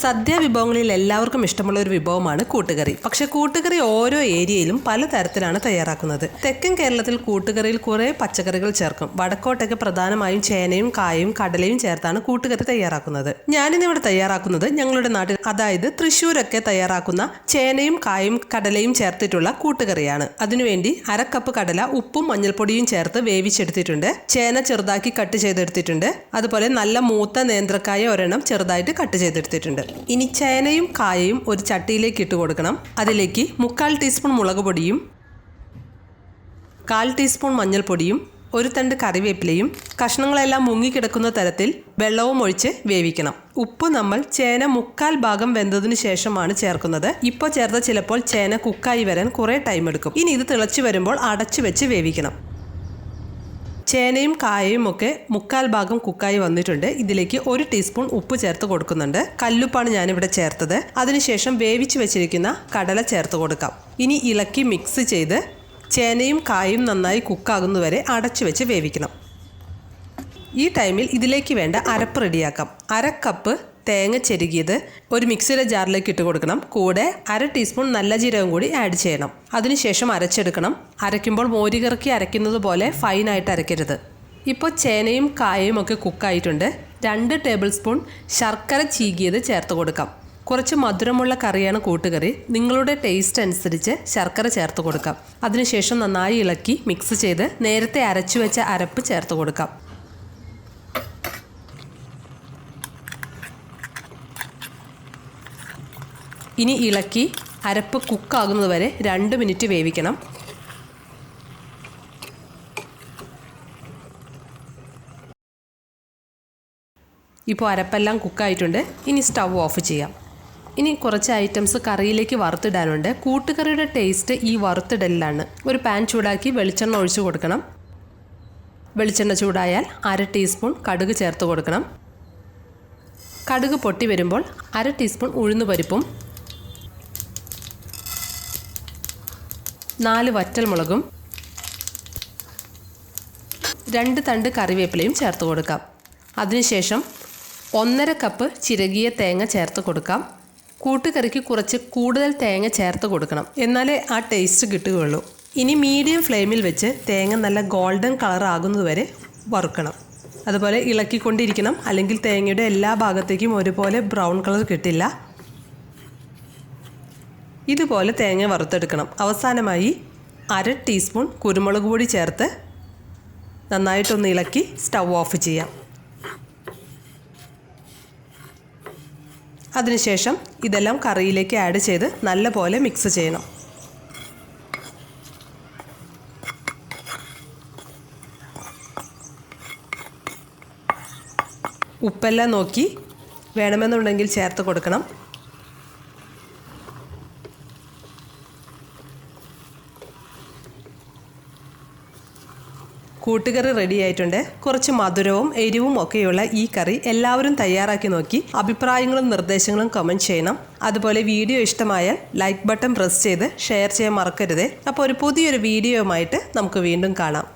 സദ്യ വിഭവങ്ങളിൽ എല്ലാവർക്കും ഇഷ്ടമുള്ള ഒരു വിഭവമാണ് കൂട്ടുകറി. പക്ഷെ കൂട്ടുകറി ഓരോ ഏരിയയിലും പലതരത്തിലാണ് തയ്യാറാക്കുന്നത്. തെക്കൻ കേരളത്തിൽ കൂട്ടുകറിയിൽ കുറേ പച്ചക്കറികൾ ചേർക്കും. വടക്കോട്ടൊക്കെ പ്രധാനമായും ചേനയും കായും കടലയും ചേർത്താണ് കൂട്ടുകറി തയ്യാറാക്കുന്നത്. ഞാനിന്നിവിടെ തയ്യാറാക്കുന്നത് ഞങ്ങളുടെ നാട്ടിൽ, അതായത് തൃശ്ശൂരൊക്കെ തയ്യാറാക്കുന്ന ചേനയും കായും കടലയും ചേർത്തിട്ടുള്ള കൂട്ടുകറിയാണ്. അതിനുവേണ്ടി 1/2 കപ്പ് കടല ഉപ്പും മഞ്ഞൾപ്പൊടിയും ചേർത്ത് വേവിച്ചെടുത്തിട്ടുണ്ട്. ചേന ചെറുതാക്കി കട്ട് ചെയ്തെടുത്തിട്ടുണ്ട്. അതുപോലെ നല്ല മൂത്ത നേന്ത്രക്കായ ഒരെണ്ണം ചെറുതായിട്ട് കട്ട് ചെയ്തെടുത്തിട്ടുണ്ട്. ഇനി ചേനയും കായയും ഒരു ചട്ടിയിലേക്ക് ഇട്ട് കൊടുക്കണം. അതിലേക്ക് 3/4 ടീസ്പൂൺ മുളക് പൊടിയും 1/4 ടീസ്പൂൺ മഞ്ഞൾപ്പൊടിയും 1 തണ്ട് കറിവേപ്പിലയും കഷ്ണങ്ങളെല്ലാം മുങ്ങിക്കിടക്കുന്ന തരത്തിൽ വെള്ളവും ഒഴിച്ച് വേവിക്കണം. ഉപ്പ് നമ്മൾ ചേന 3/4 ഭാഗം വെന്തതിന് ശേഷമാണ് ചേർക്കുന്നത്. ഇപ്പോൾ ചേർത്ത ചിലപ്പോൾ ചേന കുക്കായി വരാൻ കുറേ ടൈം എടുക്കും. ഇനി ഇത് തിളച്ചു വരുമ്പോൾ അടച്ചു വെച്ച് വേവിക്കണം. ചേനയും കായയും ഒക്കെ 3/4 ഭാഗം കുക്കായി വന്നിട്ടുണ്ട്. ഇതിലേക്ക് 1 ടീസ്പൂൺ ഉപ്പ് ചേർത്ത് കൊടുക്കുന്നുണ്ട്. കല്ലുപ്പാണ് ഞാനിവിടെ ചേർത്തത്. അതിനുശേഷം വേവിച്ച് വെച്ചിരിക്കുന്ന കടല ചേർത്ത് കൊടുക്കാം. ഇനി ഇളക്കി മിക്സ് ചെയ്ത് ചേനയും കായും നന്നായി കുക്കാകുന്നതുവരെ അടച്ചു വെച്ച് വേവിക്കണം. ഈ ടൈമിൽ ഇതിലേക്ക് വേണ്ട അരപ്പ് റെഡിയാക്കാം. 1/2 കപ്പ് തേങ്ങ ചെരുകിയത് ഒരു മിക്സിയുടെ ജാറിലേക്ക് ഇട്ട് കൊടുക്കണം. കൂടെ 1/2 ടീസ്പൂൺ നല്ല ജീരകം കൂടി ആഡ് ചെയ്യണം. അതിനുശേഷം അരച്ചെടുക്കണം. അരയ്ക്കുമ്പോൾ മോരുകറിക്ക് അരയ്ക്കുന്നത് പോലെ ഫൈനായിട്ട് അരയ്ക്കരുത്. ഇപ്പോൾ ചേനയും കായയും ഒക്കെ കുക്കായിട്ടുണ്ട്. 2 ടേബിൾ സ്പൂൺ ശർക്കര ചീകിയത് ചേർത്ത് കൊടുക്കാം. കുറച്ച് മധുരമുള്ള കറിയാണ് കൂട്ടുകറി. നിങ്ങളുടെ ടേസ്റ്റ് അനുസരിച്ച് ശർക്കര ചേർത്ത് കൊടുക്കാം. അതിനുശേഷം നന്നായി ഇളക്കി മിക്സ് ചെയ്ത് നേരത്തെ അരച്ചു വെച്ച അരപ്പ് ചേർത്ത് കൊടുക്കാം. ഇനി ഇളക്കി അരപ്പ് കുക്കാകുന്നത് വരെ 2 മിനിറ്റ് വേവിക്കണം. ഇപ്പോൾ അരപ്പെല്ലാം കുക്കായിട്ടുണ്ട്. ഇനി സ്റ്റവ് ഓഫ് ചെയ്യാം. ഇനി കുറച്ച് ഐറ്റംസ് കറിയിലേക്ക് വറുത്തിടാനുണ്ട്. കൂട്ടുകറിയുടെ ടേസ്റ്റ് ഈ വറുത്തിടലിലാണ്. ഒരു പാൻ ചൂടാക്കി വെളിച്ചെണ്ണ ഒഴിച്ചു കൊടുക്കണം. വെളിച്ചെണ്ണ ചൂടായാൽ 1/2 ടീസ്പൂൺ കടുക് ചേർത്ത് കൊടുക്കണം. കടുക് പൊട്ടി വരുമ്പോൾ 1/2 ടീസ്പൂൺ ഉഴുന്നുപരിപ്പും 4 വറ്റൽമുളകും 2 തണ്ട് കറിവേപ്പിലയും ചേർത്ത് കൊടുക്കാം. അതിനുശേഷം 1/2 കപ്പ് ചിരകിയ തേങ്ങ ചേർത്ത് കൊടുക്കാം. കൂട്ടുകറിക്ക് കുറച്ച് കൂടുതൽ തേങ്ങ ചേർത്ത് കൊടുക്കണം, എന്നാലേ ആ ടേസ്റ്റ് കിട്ടുകയുള്ളൂ. ഇനി മീഡിയം ഫ്ലെയിമിൽ വെച്ച് തേങ്ങ നല്ല ഗോൾഡൻ കളർ ആകുന്നതുവരെ വറുക്കണം. അതുപോലെ ഇളക്കിക്കൊണ്ടിരിക്കണം, അല്ലെങ്കിൽ തേങ്ങയുടെ എല്ലാ ഭാഗത്തേക്കും ഒരുപോലെ ബ്രൗൺ കളർ കിട്ടില്ല. ഇതുപോലെ തേങ്ങ വറുത്തെടുക്കണം. അവസാനമായി 1/2 ടീസ്പൂൺ കുരുമുളക് പൊടി ചേർത്ത് നന്നായിട്ടൊന്ന് ഇളക്കി സ്റ്റവ് ഓഫ് ചെയ്യാം. അതിനുശേഷം ഇതെല്ലാം കറിയിലേക്ക് ആഡ് ചെയ്ത് നല്ലപോലെ മിക്സ് ചെയ്യണം. ഉപ്പെല്ലാം നോക്കി വേണമെന്നുണ്ടെങ്കിൽ ചേർത്ത് കൊടുക്കണം. കൂട്ടുകറി റെഡി ആയിട്ടുണ്ട്. കുറച്ച് മധുരവും എരിവും ഒക്കെയുള്ള ഈ കറി എല്ലാവരും തയ്യാറാക്കി നോക്കി അഭിപ്രായങ്ങളും നിർദ്ദേശങ്ങളും കമൻറ്റ് ചെയ്യണം. അതുപോലെ വീഡിയോ ഇഷ്ടമായാൽ ലൈക്ക് ബട്ടൺ പ്രസ് ചെയ്ത് ഷെയർ ചെയ്യാൻ മറക്കരുത്. അപ്പോൾ ഒരു പുതിയൊരു വീഡിയോയുമായിട്ട് നമുക്ക് വീണ്ടും കാണാം.